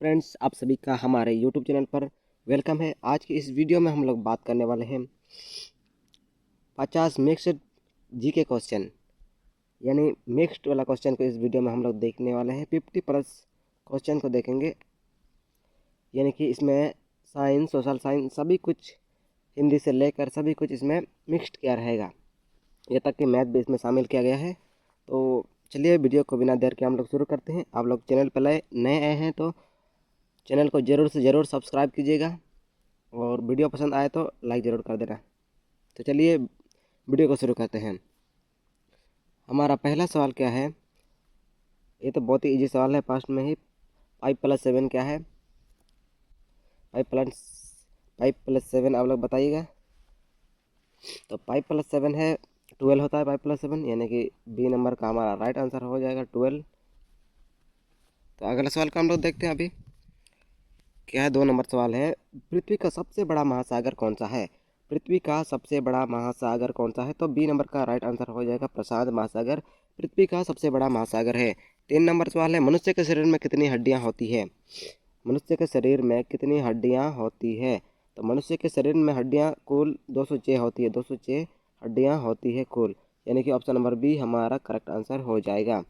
Friends, आप सभी का हमारे यूट्यूब चैनल पर वेलकम है। आज की इस वीडियो में हम लोग बात करने वाले हैं 50 मिक्स्ड जीके क्वेश्चन, यानी मिक्स्ड वाला क्वेश्चन को इस वीडियो में हम लोग देखने वाले हैं। 50 प्लस क्वेश्चन को देखेंगे, यानी कि इसमें साइंस, सोशल साइंस, सभी कुछ हिंदी से लेकर सभी कुछ इसमें मिक्स्ड किया रहेगा। ये तक कि मैथ भी इसमें शामिल किया गया है। तो चलिए वीडियो को बिना देर के हम लोग शुरू करते हैं। आप लोग चैनल पर नए आए हैं तो चैनल को ज़रूर से ज़रूर सब्सक्राइब कीजिएगा और वीडियो पसंद आए तो लाइक ज़रूर कर देना। तो चलिए वीडियो को शुरू करते हैं। हमारा पहला सवाल क्या है? ये तो बहुत ही इजी सवाल है। फर्स्ट में ही 5+7 क्या है? 5+7 आप लोग बताइएगा। तो 5+7 है 12 होता है। 5+7 यानी कि बी नंबर का हमारा राइट आंसर हो जाएगा 12। तो अगला सवाल का हम लोग देखते हैं अभी क्या है। 2 नंबर सवाल है, पृथ्वी का सबसे बड़ा महासागर कौन सा है? पृथ्वी का सबसे बड़ा महासागर कौन सा है? तो बी नंबर का राइट आंसर हो जाएगा प्रशांत महासागर पृथ्वी का सबसे बड़ा महासागर है। 3 नंबर सवाल है, मनुष्य के शरीर में कितनी हड्डियां होती है? मनुष्य के शरीर में कितनी हड्डियां होती है? तो मनुष्य के शरीर में हड्डियां कुल 206 होती है। 206 हड्डियां होती है कुल, यानी कि ऑप्शन नंबर बी हमारा करेक्ट आंसर हो जाएगा।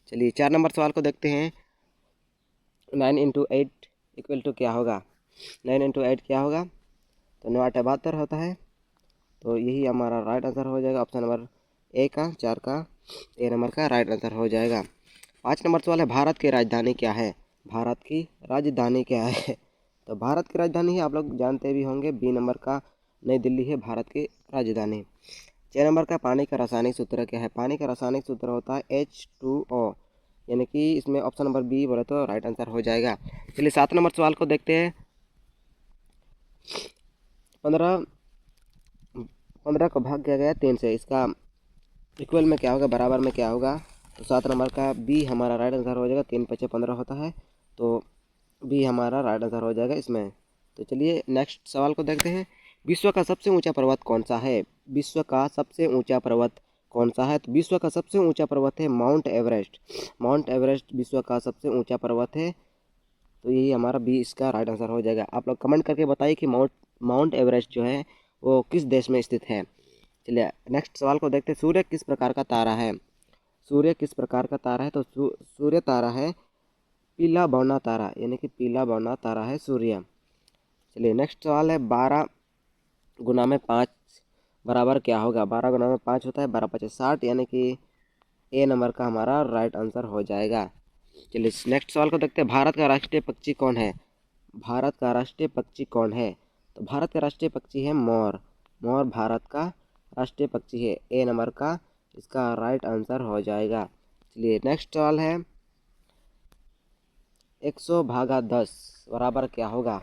चलिए 4 नंबर सवाल को देखते हैं। 9 × 8 इक्वल टू क्या होगा? 9 × 8 क्या होगा? तो 9×8 = 72 होता है। तो यही हमारा राइट आंसर हो जाएगा। ऑप्शन नंबर ए का 4 का ए नंबर का राइट आंसर हो जाएगा। 5 नंबर सवाल है, भारत की राजधानी क्या है? भारत की राजधानी क्या है? तो भारत की राजधानी है, आप लोग जानते भी होंगे, बी नंबर का नई दिल्ली है भारत की राजधानी। 6 नंबर का पानी का रासायनिक सूत्र क्या है? पानी का रासायनिक सूत्र होता है H2O, यानी कि इसमें ऑप्शन नंबर बी बोले तो राइट आंसर हो जाएगा। चलिए 7 नंबर सवाल को देखते हैं। 15 को भाग किया गया 3 से, इसका इक्वल में क्या होगा, बराबर में क्या होगा? तो 7 नंबर का बी हमारा राइट आंसर हो जाएगा। 3×5 = 15 होता है, तो बी हमारा राइट आंसर हो जाएगा इसमें। तो चलिए नेक्स्ट सवाल को देखते हैं। विश्व का सबसे ऊंचा पर्वत कौन सा है? विश्व का सबसे ऊंचा पर्वत कौन सा है? तो विश्व का सबसे ऊंचा पर्वत है माउंट एवरेस्ट। माउंट एवरेस्ट विश्व का सबसे ऊंचा पर्वत है, तो यही हमारा बी इसका राइट आंसर हो जाएगा। आप लोग कमेंट करके बताइए कि माउंट एवरेस्ट जो है वो किस देश में स्थित है। चलिए नेक्स्ट सवाल को देखते हैं। सूर्य किस प्रकार का तारा है? सूर्य किस प्रकार का तारा है? तो सूर्य तारा है पीला बौना तारा, यानी कि पीला बौना तारा है सूर्य। चलिए नेक्स्ट सवाल है, 12×5 बराबर क्या होगा? 12×5 होता है 12×5 = 60, यानी कि ए नंबर का हमारा राइट आंसर हो जाएगा। चलिए नेक्स्ट सवाल को देखते हैं। भारत का राष्ट्रीय पक्षी कौन है? भारत का राष्ट्रीय पक्षी कौन है? तो भारत का राष्ट्रीय पक्षी है मोर। मोर भारत का राष्ट्रीय पक्षी है, ए नंबर का इसका राइट आंसर हो जाएगा। चलिए नेक्स्ट सवाल है, 100/10 बराबर क्या होगा?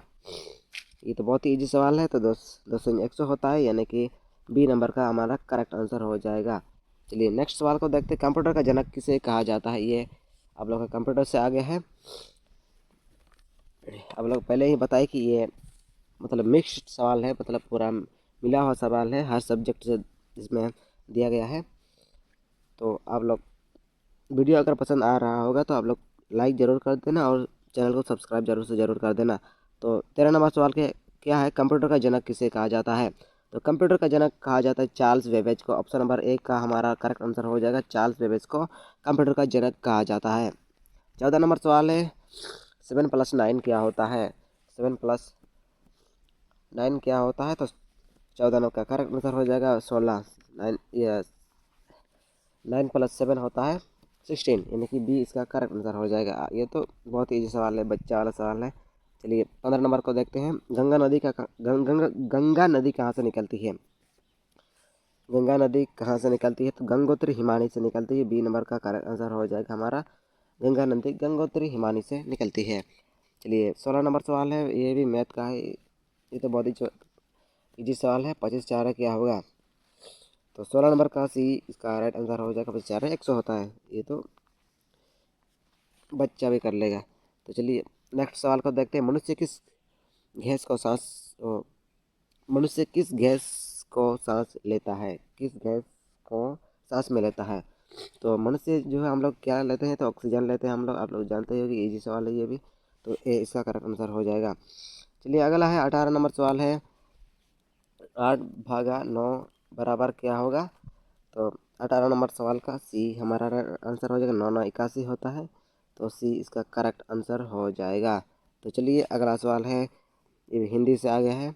ये तो बहुत ही इजी सवाल है। तो 10 होता है, यानी कि बी नंबर का हमारा करेक्ट आंसर हो जाएगा। चलिए नेक्स्ट सवाल को देखते हैं। कंप्यूटर का जनक किसे कहा जाता है? ये आप लोग का कंप्यूटर से आगे है। आप लोग पहले ही बताए कि ये मतलब मिक्स्ड सवाल है, मतलब पूरा मिला हुआ सवाल है, हर सब्जेक्ट से इसमें दिया गया है। तो आप लोग वीडियो अगर पसंद आ रहा होगा तो आप लोग लाइक ज़रूर कर देना और चैनल को सब्सक्राइब जरूर से ज़रूर कर देना। तो 13 नंबर सवाल के क्या है? कंप्यूटर का जनक किसे कहा जाता है? तो कंप्यूटर का जनक कहा जाता है चार्ल्स बेबेज को। ऑप्शन नंबर ए का हमारा करेक्ट आंसर हो जाएगा। चार्ल्स बेबेज को कंप्यूटर का जनक कहा जाता है। 14 नंबर सवाल है, 7+9 क्या होता है? 7+9 क्या होता है? तो 14 नंबर का करेक्ट आंसर हो जाएगा 16। 9+7 होता है 16, यानी कि बी इसका करेक्ट आंसर हो जाएगा। ये तो बहुत ही इजी सवाल है, बच्चा वाला सवाल है। चलिए 15 नंबर को देखते हैं। गंगा नदी कहाँ से निकलती है? गंगा नदी कहाँ से निकलती है? तो गंगोत्री हिमानी से निकलती है, बी नंबर का करेक्ट आंसर हो जाएगा हमारा। गंगा नदी गंगोत्री हिमानी से निकलती है। चलिए 16 नंबर सवाल है, ये भी मैथ का है। ये तो बहुत ही इजी सवाल है। 25×4 क्या होगा? तो 16 नंबर का सी इसका राइट आंसर हो जाएगा। 25×4 100 होता है, ये तो बच्चा भी कर लेगा। तो चलिए नेक्स्ट सवाल को देखते हैं। गैस को सांस ओ, मनुष्य किस गैस को सांस लेता है? किस गैस को सांस में लेता है? तो मनुष्य जो है हम लोग क्या लेते हैं? तो ऑक्सीजन लेते हैं हम लोग। आप लोग जानते ही हो कि इजी सवाल है ये भी। तो ए इसका करेक्ट आंसर हो जाएगा। चलिए अगला है 18 नंबर सवाल है, 8/9 बराबर क्या होगा। तो 18 नंबर सवाल का सी हमारा आंसर हो जाएगा। 9 9 81 होता है, तो सी इसका करेक्ट आंसर हो जाएगा। तो चलिए अगला सवाल है, ये हिंदी से आ गया है।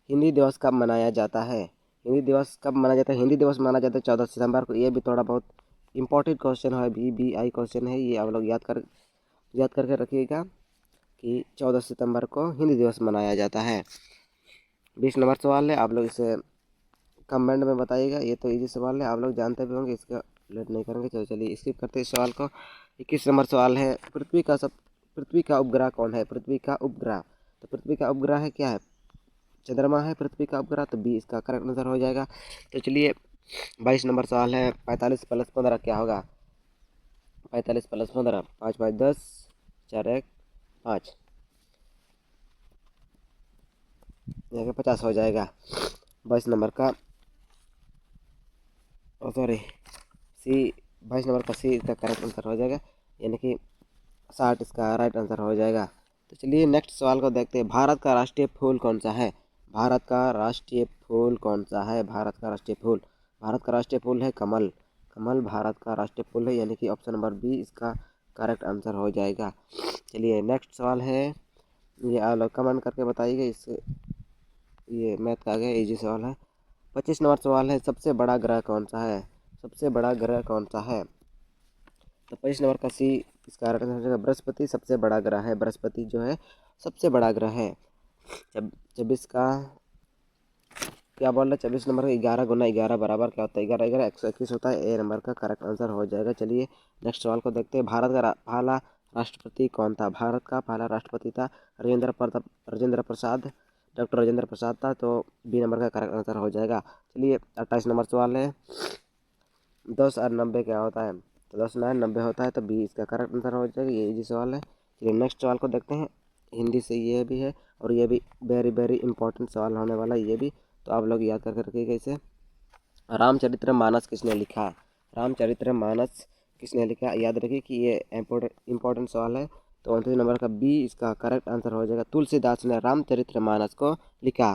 हिंदी दिवस कब मनाया जाता है। हिंदी दिवस कब मनाया जाता है। हिंदी दिवस मनाया जाता है 14 सितंबर को। ये भी थोड़ा बहुत इंपॉर्टेंट क्वेश्चन है, BBI क्वेश्चन है, ये आप लोग याद करके रखिएगा कि 14 सितंबर को हिंदी दिवस मनाया जाता है। 20 नंबर सवाल है, आप लोग इसे कमेंट में बताइएगा। ये तो इजी सवाल है, आप लोग जानते भी होंगे, इसका लेट नहीं करेंगे। चलिए स्किप करते हैं इस सवाल को। 21 नंबर सवाल है, पृथ्वी का उपग्रह कौन है। पृथ्वी का उपग्रह, तो पृथ्वी का उपग्रह है क्या है, चंद्रमा है पृथ्वी का उपग्रह, तो बी इसका करेक्ट आंसर हो जाएगा। तो चलिए 22 नंबर सवाल है, 45 + 15 क्या होगा। 45 + 15, 5 5 10, 4 1 5, यहाँ 50 हो जाएगा। 22 नंबर का सॉरी सी 22 नंबर का सी इसका करेक्ट आंसर हो जाएगा, यानी कि 60 इसका राइट आंसर हो जाएगा। तो चलिए नेक्स्ट सवाल को देखते हैं। भारत का राष्ट्रीय फूल कौन सा है। भारत का राष्ट्रीय फूल कौन सा है। भारत का राष्ट्रीय फूल, भारत का राष्ट्रीय फूल है कमल। कमल भारत का राष्ट्रीय फूल है, यानी कि ऑप्शन नंबर बी इसका करेक्ट आंसर हो जाएगा। चलिए नेक्स्ट सवाल है, ये आप लोग कमेंट करके बताइएगा। इससे ये मैथ का आ गया, इजी सवाल है। 25 नंबर सवाल है, सबसे बड़ा ग्रह कौन सा है। सबसे बड़ा ग्रह कौन सा है। तो 25 नंबर का सी इसका राइट आंसर हो जाएगा। बृहस्पति सबसे बड़ा ग्रह है। बृहस्पति जो है सबसे बड़ा ग्रह है। 24 का क्या बोल रहे हैं, 24 नंबर का 11 × 11 बराबर क्या होता है। 11 11 121 होता है। ए नंबर का करेक्ट आंसर हो जाएगा। चलिए नेक्स्ट सवाल को देखते हैं। भारत का पहला राष्ट्रपति कौन था। भारत का पहला राष्ट्रपति था राजेंद्र प्रसाद, डॉक्टर राजेंद्र प्रसाद था, तो बी नंबर का करेक्ट आंसर हो जाएगा। चलिए 28 नंबर सवाल है, 10 और 90 क्या होता है। तो 10 9 90 होता है, तो बी इसका करेक्ट आंसर हो जाएगा। ये इजी सवाल है। चलिए नेक्स्ट सवाल को देखते हैं। हिंदी से ये भी है, और ये भी वेरी वेरी इंपॉर्टेंट सवाल होने वाला है ये भी, तो आप लोग याद करके रखिएगा इसे। रामचरितमानस किसने लिखा। रामचरितमानस किसने लिखा, याद रखिए कि ये इंपॉर्टेंट सवाल है। तो 29 नंबर का बी इसका करेक्ट आंसर हो जाएगा। तुलसीदास ने रामचरितमानस को लिखा।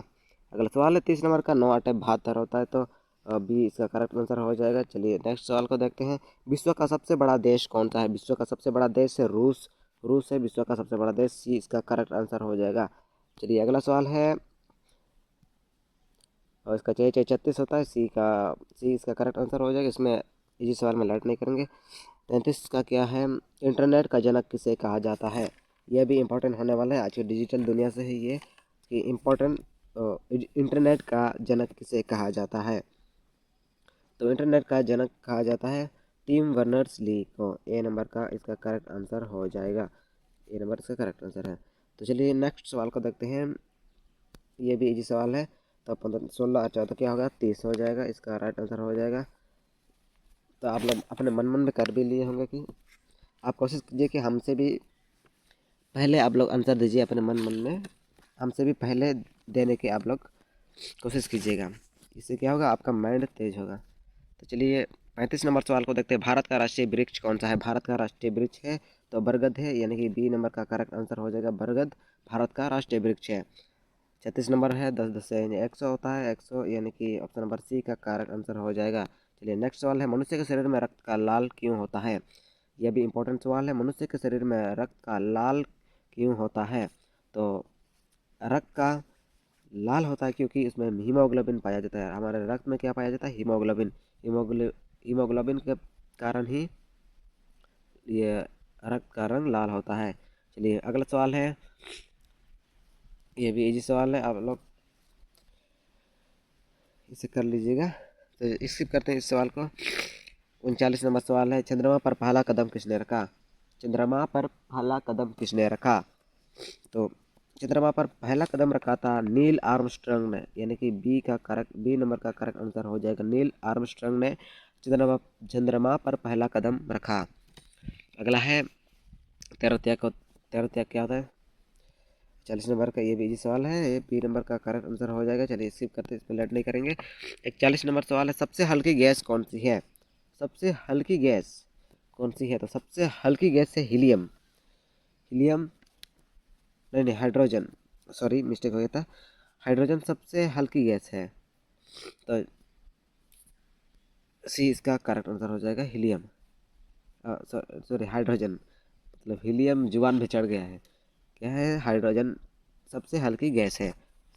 अगला सवाल है 30 नंबर का, 9 8 72 होता है, तो बी इसका करेक्ट आंसर हो जाएगा। चलिए नेक्स्ट सवाल को देखते हैं। विश्व का सबसे बड़ा देश कौन सा है। विश्व का सबसे बड़ा देश है रूस। रूस है विश्व का सबसे बड़ा देश, सी इसका करेक्ट आंसर हो जाएगा। चलिए अगला सवाल है, और इसका 6 6 36 होता है, सी इसका करेक्ट आंसर हो जाएगा। इसमें इसी सवाल में लाइट नहीं करेंगे। 33 का क्या है, इंटरनेट का जनक किसे कहा जाता है। यह भी इम्पोर्टेंट होने वाला है, आज की डिजिटल दुनिया से है ये कि इंटरनेट का जनक किसे कहा जाता है। तो इंटरनेट का जनक कहा जाता है टिम बर्नर्स ली को। ए नंबर का इसका करेक्ट आंसर हो जाएगा। ए नंबर इसका करेक्ट आंसर है। तो चलिए नेक्स्ट सवाल को देखते हैं। ये भी इजी सवाल है। तो 15 16 और 14 क्या होगा, 30 हो जाएगा, इसका राइट आंसर हो जाएगा। तो आप लोग अपने मन में कर भी लिए होंगे कि आप कोशिश कीजिए कि हमसे भी पहले आप लोग आंसर दीजिए अपने मन में, हमसे भी पहले देने की आप लोग कोशिश कीजिएगा। इससे क्या होगा, आपका माइंड तेज होगा। तो चलिए 35 नंबर सवाल को देखते हैं। भारत का राष्ट्रीय वृक्ष कौन सा है। भारत का राष्ट्रीय वृक्ष है तो बरगद है, यानी कि बी नंबर का करेक्ट आंसर हो जाएगा। बरगद भारत का राष्ट्रीय वृक्ष है। 36 नंबर है, 10 10 से 100 होता है, 100 यानी कि ऑप्शन नंबर सी का करेक्ट आंसर हो जाएगा। चलिए नेक्स्ट सवाल है, मनुष्य के शरीर में रक्त का लाल क्यों होता है। यह भी इंपॉर्टेंट सवाल है। मनुष्य के शरीर में रक्त का लाल क्यों होता है। तो रक्त का लाल होता है क्योंकि इसमें हीमोग्लोबिन पाया जाता है। हमारे रक्त में क्या पाया जाता है, हीमोग्लोबिन। हीमोग्लोबिन के कारण ही ये रक्त का रंग लाल होता है। चलिए अगला सवाल है, ये भी इजी सवाल है, आप लोग इसे कर लीजिएगा। तो स्किप करते हैं इस सवाल को। 39 नंबर सवाल है, चंद्रमा पर पहला कदम किसने रखा। चंद्रमा पर पहला कदम किसने रखा। तो चंद्रमा पर पहला कदम रखा था नील आर्मस्ट्रांग ने, यानी कि बी नंबर का करेक्ट आंसर हो जाएगा। नील आर्मस्ट्रांग ने चंद्रमा पर पहला कदम रखा। अगला है 13 त्याग क्या होता है। 40 नंबर का ये भी इजी सवाल है, ये बी नंबर का करेक्ट आंसर हो जाएगा। चलिए स्किप करते हैं, इसमें लेट नहीं करेंगे। 41 नंबर सवाल है, सबसे हल्की गैस कौन सी है। सबसे हल्की गैस कौन सी है। तो सबसे हल्की गैस है हीलियम। हीलियम नहीं नहीं, हाइड्रोजन, सॉरी मिस्टेक हो गया था। हाइड्रोजन सबसे हल्की गैस है, तो सी इसका करेक्ट आंसर हो जाएगा। हीलियम, सॉरी हाइड्रोजन, मतलब हीलियम जुबान पे चढ़ गया है। क्या है? हाइड्रोजन सबसे हल्की गैस है।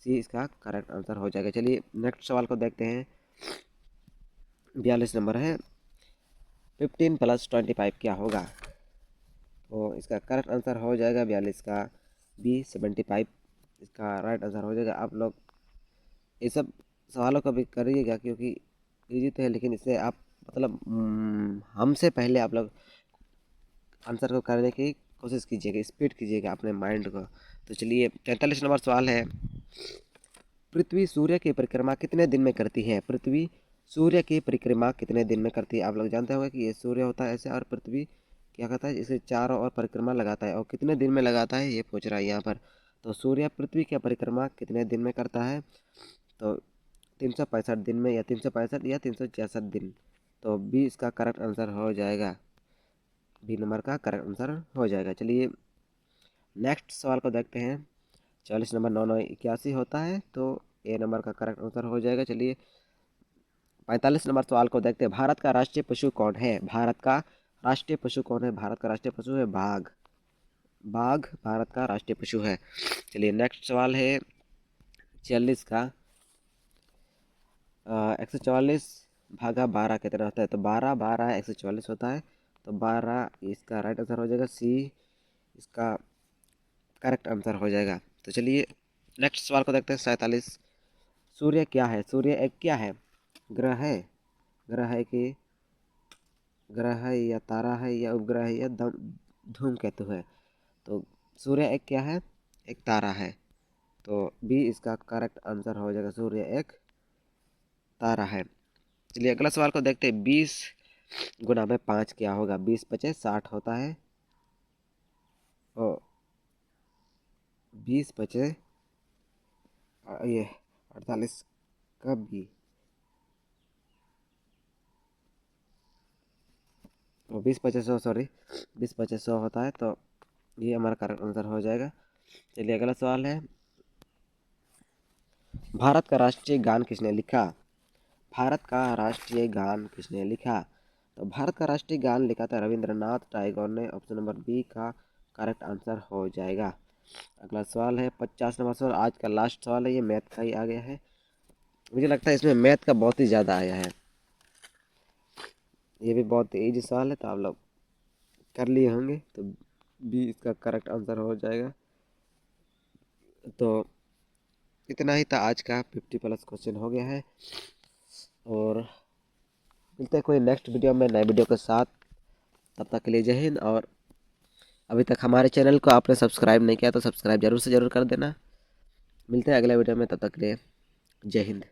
सी इसका करेक्ट आंसर हो जाएगा। चलिए नेक्स्ट सवाल को देखते हैं। 42 नंबर है, 15 + 25 क्या होगा? तो इसका करेक्ट आंसर हो जाएगा 42 का बी 75, इसका राइट आंसर हो जाएगा। आप लोग ये सब सवालों का भी करिएगा, क्योंकि इजी तो है, लेकिन इससे आप मतलब हमसे पहले आप लोग आंसर को करने की कोशिश कीजिएगा, स्पीड कीजिएगा अपने माइंड को। तो चलिए 43 नंबर सवाल है, पृथ्वी सूर्य की परिक्रमा कितने दिन में करती है? पृथ्वी सूर्य की परिक्रमा कितने दिन में करती है? आप लोग जानते होंगे कि ये सूर्य होता है ऐसे, और पृथ्वी क्या करता है, इसे चारों ओर परिक्रमा लगाता है, और कितने दिन में लगाता है ये पूछ रहा है यहाँ पर। तो सूर्य पृथ्वी की परिक्रमा कितने दिन में करता है? तो 365 दिन में, या 365 या 366 दिन। तो बी इसका करेक्ट आंसर हो जाएगा, बी नंबर का करेक्ट आंसर हो जाएगा। चलिए नेक्स्ट सवाल को देखते हैं। 40 नंबर 9981 होता है, तो ए नंबर का करेक्ट आंसर हो जाएगा। चलिए 45 नंबर सवाल को देखते हैं। भारत का राष्ट्रीय पशु कौन है? भारत का राष्ट्रीय पशु कौन है? भारत का राष्ट्रीय पशु है बाघ। बाघ भारत का राष्ट्रीय पशु है। चलिए नेक्स्ट सवाल है 46 का, 144 भागा 12 कितना होता है? तो 12 12 144 होता है, तो 12 इसका राइट आंसर हो जाएगा। सी इसका करेक्ट आंसर हो जाएगा। तो चलिए नेक्स्ट सवाल को देखते हैं। 47, सूर्य क्या है? सूर्य एक क्या है? ग्रह है? ग्रह है कि ग्रह है, या तारा है, या उपग्रह है, या धूमकेतु है? तो सूर्य एक क्या है? एक तारा है। तो बी इसका करेक्ट आंसर हो जाएगा, सूर्य एक तारा है। चलिए अगला सवाल को देखते हैं। 20 गुना में 5 क्या होगा? 20 × 5 = 60 होता है, और 20 × ये 48 का बी, और 20 × 100, सॉरी 20 × 100 होता है, तो ये हमारा करेक्ट आंसर हो जाएगा। चलिए अगला सवाल है, भारत का राष्ट्रीय गान किसने लिखा? भारत का राष्ट्रीय गान किसने लिखा? तो भारत का राष्ट्रीय गान लिखा था रविंद्रनाथ टैगोर ने। ऑप्शन नंबर बी का करेक्ट आंसर हो जाएगा। अगला सवाल है 50 नंबर सवाल, आज का लास्ट सवाल है, ये मैथ का ही आ गया है। मुझे लगता है इसमें मैथ का बहुत ही ज़्यादा आया है, ये भी बहुत ईजी सवाल है, तो आप लोग कर लिए होंगे। तो बी इसका करेक्ट आंसर हो जाएगा। तो इतना ही था आज का, 50+ क्वेश्चन हो गया है, और मिलते हैं कोई नेक्स्ट वीडियो में नए वीडियो के साथ। तब तक के लिए जय हिंद। और अभी तक हमारे चैनल को आपने सब्सक्राइब नहीं किया तो सब्सक्राइब जरूर से ज़रूर कर देना। मिलते हैं अगले वीडियो में, तब तक के लिए जय हिंद।